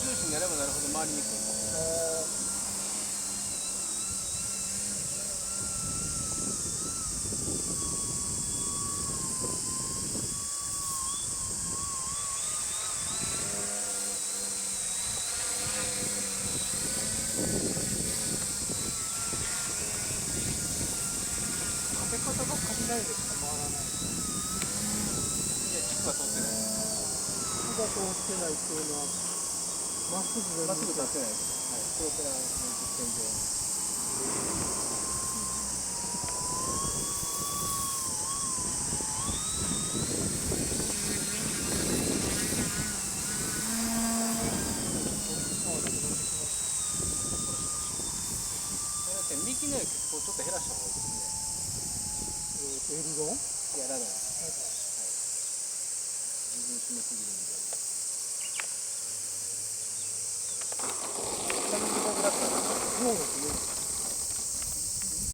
重視になればなるほど回りにくい。かけ方が雷でしか回らない。いや、軸は通ってない。軸が通ってないっていうのは、まっすぐまっすぐ立ってないです。はい、プロペラの実験上。幹の結構ちょっと減らした方がいいですね。エルロン？いや、ラドン。はい。十分締めすぎるんで。下のところだったら、そうですね。